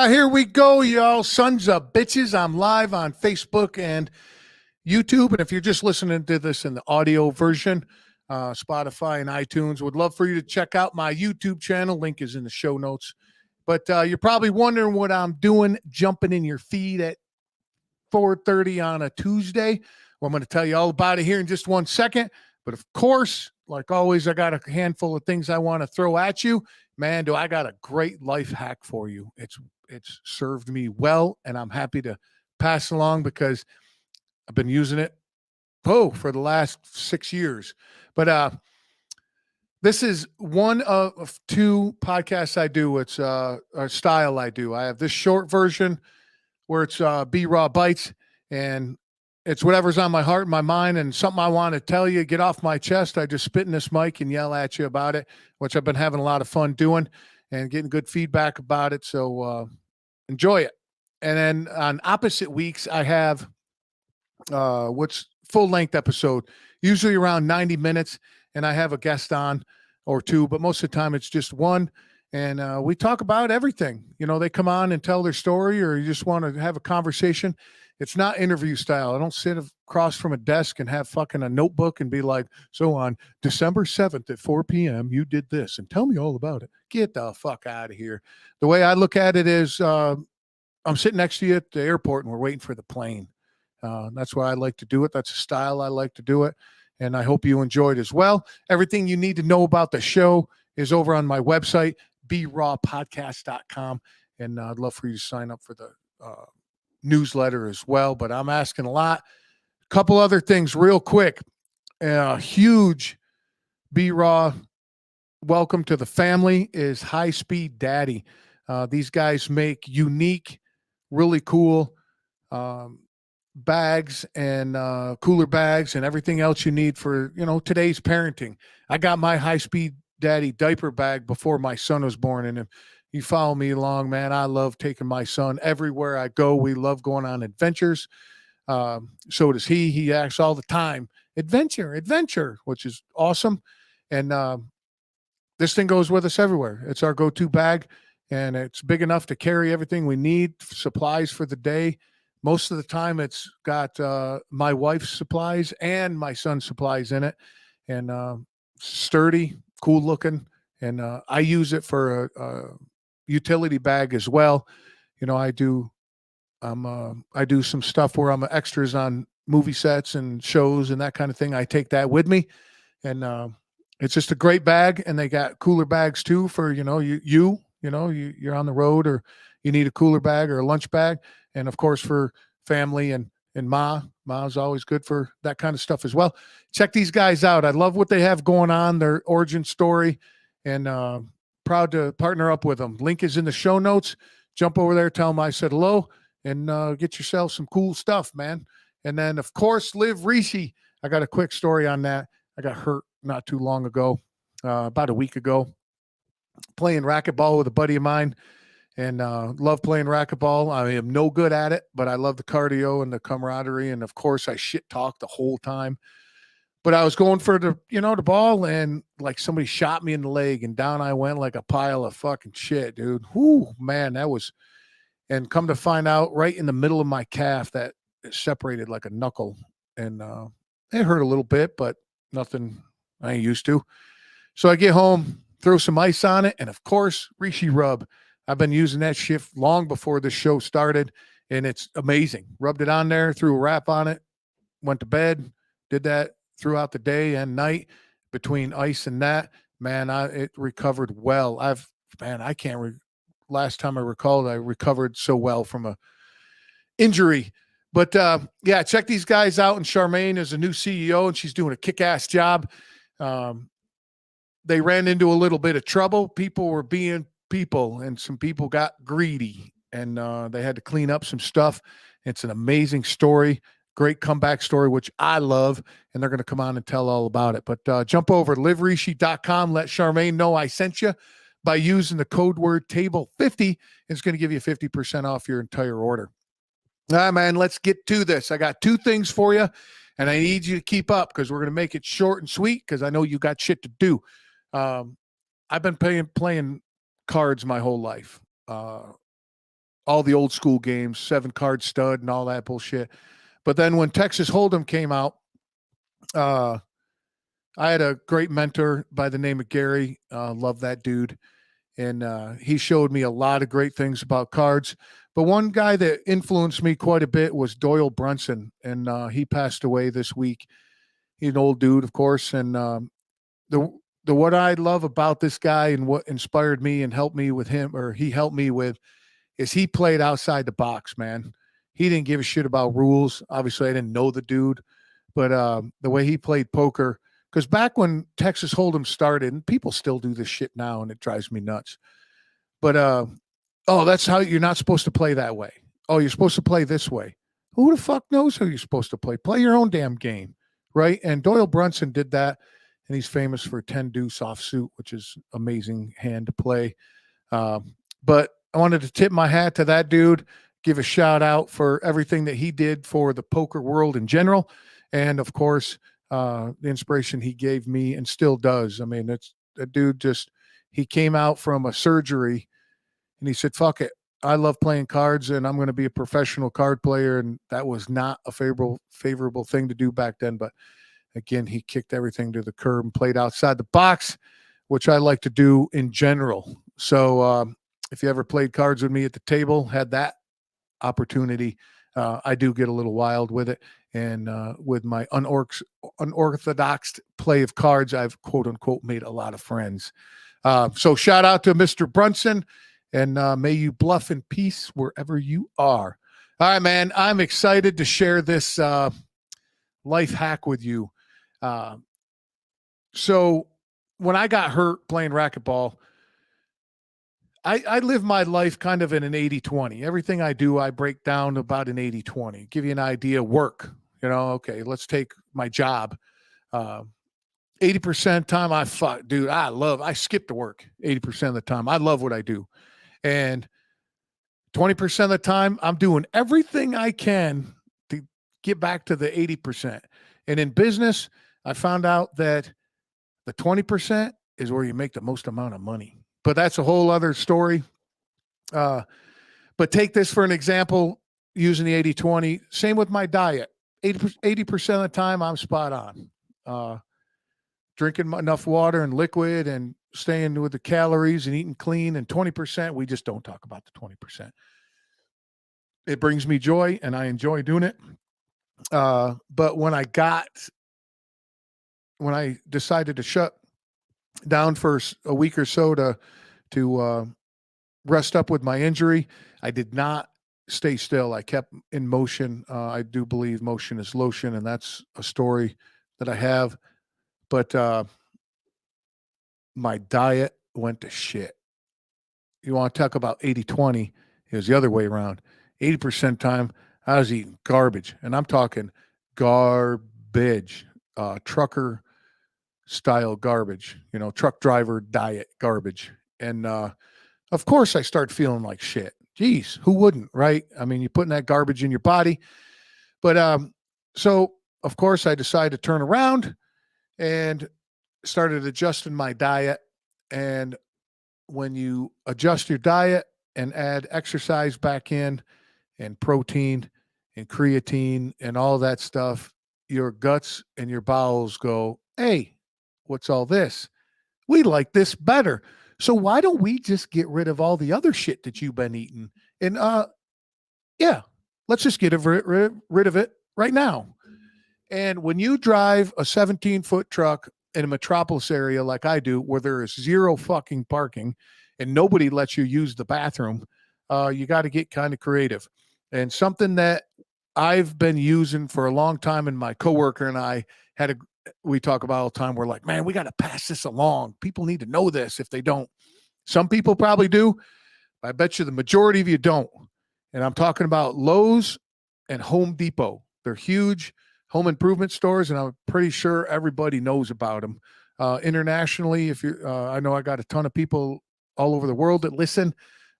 Here we go, y'all. Sons of bitches. I'm live on Facebook and YouTube. And if you're just listening to this in the audio version, Spotify and iTunes, would love for you to check out my YouTube channel. Link is in the show notes. But you're probably wondering what I'm doing, jumping in your feed at 4:30 on a Tuesday. Well, I'm going to tell you all about it here in just 1 second. But of course, like always, I got a handful of things I want to throw at you. Man, do I got a great life hack for you. It's served me well, and I'm happy to pass along because I've been using it for the last 6 years. But this is one of two podcasts I do. It's a style I do. I have this short version where it's B-Raw Bites, and it's whatever's on my heart and my mind and something I want to tell you, get off my chest. I just spit in this mic and yell at you about it, which I've been having a lot of fun doing and getting good feedback about it. So enjoy it. And then on opposite weeks, I have what's full-length episode, usually around 90 minutes, and I have a guest on or two, but most of the time it's just one. And we talk about everything. You know, they come on and tell their story, or you just want to have a conversation. It's not interview style. I don't sit across from a desk and have fucking a notebook and be like, so on December 7th at 4 p.m., you did this and tell me all about it. Get the fuck out of here. The way I look at it is I'm sitting next to you at the airport and we're waiting for the plane. That's why I like to do it. That's a style I like to do it. And I hope you enjoyed as well. Everything you need to know about the show is over on my website, brawpodcast.com. And I'd love for you to sign up for the newsletter as well, but I'm asking a lot. A couple other things real quick. Huge B-Raw welcome to the family is High Speed Daddy. These guys make unique, really cool bags and cooler bags and everything else you need for, you know, today's parenting. I got my High Speed Daddy diaper bag before my son was born, and if you follow me along, man, I love taking my son everywhere I go. We love going on adventures. So does he. He asks all the time, adventure, which is awesome. And this thing goes with us everywhere. It's our go-to bag, and it's big enough to carry everything we need, supplies for the day. Most of the time it's got my wife's supplies and my son's supplies in it, and sturdy, cool looking. And I use it for a utility bag as well. You know, I do some stuff where I'm extras on movie sets and shows and that kind of thing. I take that with me, and it's just a great bag. And they got cooler bags too for, you know, you're on the road or you need a cooler bag or a lunch bag. And of course for family and Ma's always good for that kind of stuff as well. Check these guys out. I love what they have going on, their origin story, and proud to partner up with them. Link is in the show notes. Jump over there, tell them I said hello, and get yourself some cool stuff, man. And then, of course, Liv Rishi. I got a quick story on that. I got hurt not too long ago, about a week ago, playing racquetball with a buddy of mine, and love playing racquetball. I am no good at it, but I love the cardio and the camaraderie. And, of course, I shit talk the whole time. But I was going for the ball, and like somebody shot me in the leg, and down I went like a pile of fucking shit, dude. Whoo, man, that was, and come to find out, right in the middle of my calf, that it separated like a knuckle, and it hurt a little bit, but nothing I ain't used to. So I get home, throw some ice on it, and of course, Rishi Rub. I've been using that shit long before this show started, and it's amazing. Rubbed it on there, threw a wrap on it, went to bed, did that throughout the day and night between ice and that. Man, it recovered well. I can't last time I recalled, I recovered so well from a injury. But yeah, check these guys out. And Charmaine is a new CEO, and she's doing a kick-ass job. They ran into a little bit of trouble. People were being people, and some people got greedy, and they had to clean up some stuff. It's an amazing story. Great comeback story, which I love, and they're going to come on and tell all about it. But jump over to liverishi.com. Let Charmaine know I sent you by using the code word table50. It's going to give you 50% off your entire order. All right, man, let's get to this. I got two things for you, And I need you to keep up because we're going to make it short and sweet because I know you got shit to do. Um, I've been playing cards my whole life. All the old school games, 7-card stud and all that bullshit. But then when Texas Hold'em came out, I had a great mentor by the name of Gary. Love that dude. And he showed me a lot of great things about cards. But one guy that influenced me quite a bit was Doyle Brunson, and he passed away this week. He's an old dude, of course, and the what I love about this guy and what inspired me and helped me with him, or he helped me with, is he played outside the box, man. He didn't give a shit about rules. Obviously, I didn't know the dude, but the way he played poker, because back when Texas Hold'em started, and people still do this shit now, and it drives me nuts. But oh, that's how you're not supposed to play that way. Oh, you're supposed to play this way. Who the fuck knows how you're supposed to play? Play your own damn game, right? And Doyle Brunson did that, and he's famous for 10 deuce offsuit, which is amazing hand to play. But I wanted to tip my hat to that dude, give a shout out for everything that he did for the poker world in general, and of course, the inspiration he gave me and still does. I mean, it's that dude just, he came out from a surgery and he said, fuck it. I love playing cards and I'm going to be a professional card player. And that was not a favorable thing to do back then. But again, he kicked everything to the curb and played outside the box, which I like to do in general. So if you ever played cards with me at the table, had that opportunity, I do get a little wild with it. And with my unorthodox play of cards, I've quote unquote made a lot of friends. So shout out to Mr. Brunson, and may you bluff in peace wherever you are. All right, man. I'm excited to share this life hack with you. So when I got hurt playing racquetball, I live my life kind of in an 80-20. Everything I do, I break down about an 80-20. Give you an idea. Work, okay, let's take my job. 80% of the time I skip to work 80% of the time. I love what I do. And 20% of the time I'm doing everything I can to get back to the 80%. And in business, I found out that the 20% is where you make the most amount of money. But that's a whole other story. But take this for an example, using the 80-20. Same with my diet. 80% of the time, I'm spot on. Drinking enough water and liquid and staying with the calories and eating clean. And 20%, we just don't talk about the 20%. It brings me joy, and I enjoy doing it. But when I decided to shut down for a week or so to rest up with my injury, I did not stay still. I kept in motion. I do believe motion is lotion, and that's a story that I have. But my diet went to shit. You want to talk about 80-20? It was the other way around. 80% time, I was eating garbage, and I'm talking garbage, trucker style garbage, truck driver diet garbage. And of course I start feeling like shit. Geez, who wouldn't, right? I mean, you're putting that garbage in your body. But so of course I decided to turn around and started adjusting my diet. And when you adjust your diet and add exercise back in and protein and creatine and all that stuff, your guts and your bowels go, hey, what's all this? We like this better. So why don't we just get rid of all the other shit that you've been eating? And yeah, let's just get rid of it right now. And when you drive a 17-foot truck in a metropolis area like I do, where there is zero fucking parking and nobody lets you use the bathroom, you got to get kind of creative. And something that I've been using for a long time, and my coworker and I we talk about all the time. We're like, man, we got to pass this along. People need to know this if they don't. Some people probably do. I bet you the majority of you don't. And I'm talking about Lowe's and Home Depot. They're huge home improvement stores, and I'm pretty sure everybody knows about them. Internationally, if you're, I know I got a ton of people all over the world that listen.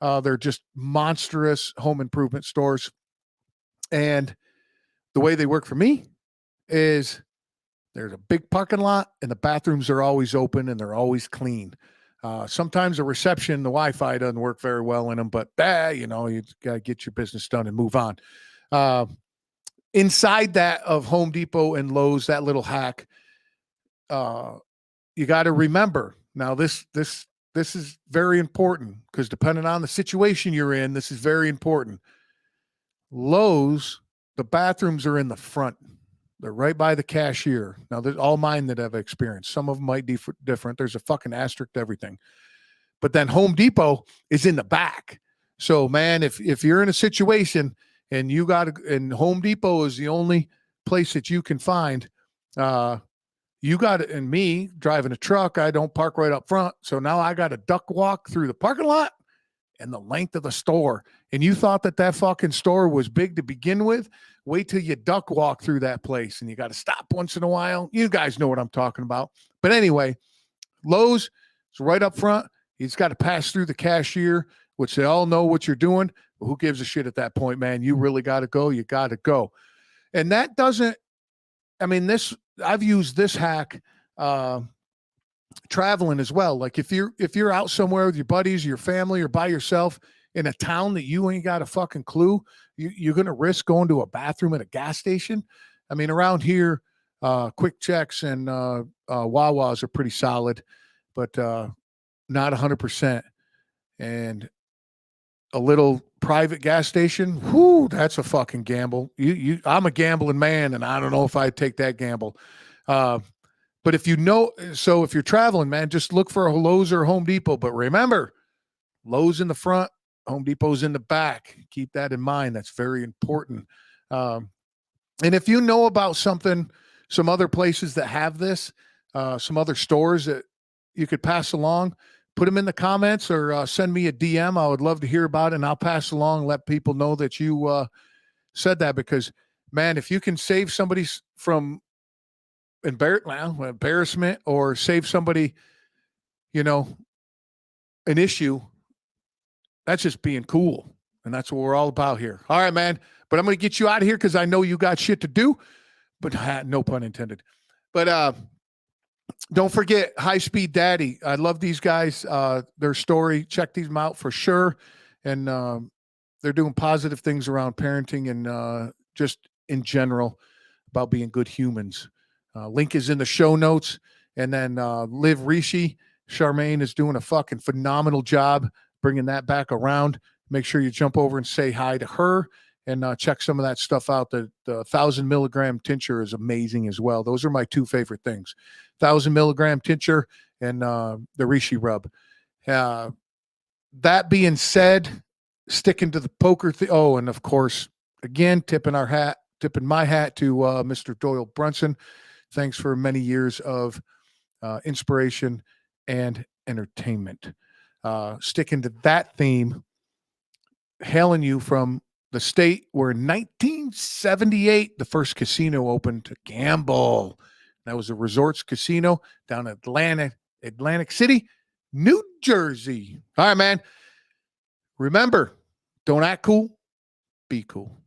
They're just monstrous home improvement stores. And the way they work for me is there's a big parking lot and the bathrooms are always open and they're always clean. Sometimes the reception, the Wi-Fi doesn't work very well in them, but you got to get your business done and move on. Uh, Inside that of Home Depot and Lowe's, that little hack, you got to remember now. This is very important because depending on the situation you're in, this is very important. Lowe's, the bathrooms are in the front. They're right by the cashier. Now, there's all mine that have experience. Some of them might be different. There's a fucking asterisk to everything. But then Home Depot is in the back. So, man, if you're in a situation and and Home Depot is the only place that you can find, you got it. And me driving a truck, I don't park right up front. So now I got to duck walk through the parking lot and the length of the store. And you thought that fucking store was big to begin with? Wait till you duck walk through that place and you got to stop once in a while. You guys know what I'm talking about. But anyway, Lowe's is right up front. He's got to pass through the cashier, which they all know what you're doing. But who gives a shit at that point, man? You really got to go. You got to go. And that doesn't, I've used this hack traveling as well. Like if you're out somewhere with your buddies, your family, or by yourself in a town that you ain't got a fucking clue, you're going to risk going to a bathroom at a gas station. I mean, around here, Quick Checks and Wawas are pretty solid, but not 100%. And a little private gas station, whoo, that's a fucking gamble. I'm a gambling man, and I don't know if I'd take that gamble. But if if you're traveling, man, just look for a Lowe's or Home Depot. But remember, Lowe's in the front, Home Depot's in the back. Keep that in mind. That's very important. And if you know about some other places that have this, some other stores that you could pass along, put them in the comments or send me a DM. I would love to hear about it, and I'll pass along, let people know that you said that, because, man, if you can save somebody from embarrassment or save somebody, an issue, that's just being cool. And that's what we're all about here. All right, man. But I'm going to get you out of here because I know you got shit to do, but no pun intended. But don't forget High Speed Daddy. I love these guys, their story. Check these out for sure. And they're doing positive things around parenting and just in general about being good humans. Link is in the show notes. And then Liv Rishi, Charmaine is doing a fucking phenomenal job bringing that back around. Make sure you jump over and say hi to her and check some of that stuff out. The 1,000 milligram tincture is amazing as well. Those are my two favorite things. 1,000 milligram tincture and the Rishi rub. That being said, sticking to the poker thing. Oh, and of course, again, tipping my hat to Mr. Doyle Brunson. Thanks for many years of inspiration and entertainment. Sticking to that theme, hailing you from the state where in 1978, the first casino opened to gamble. That was a Resorts Casino down in Atlantic City, New Jersey. All right, man. Remember, don't act cool, be cool.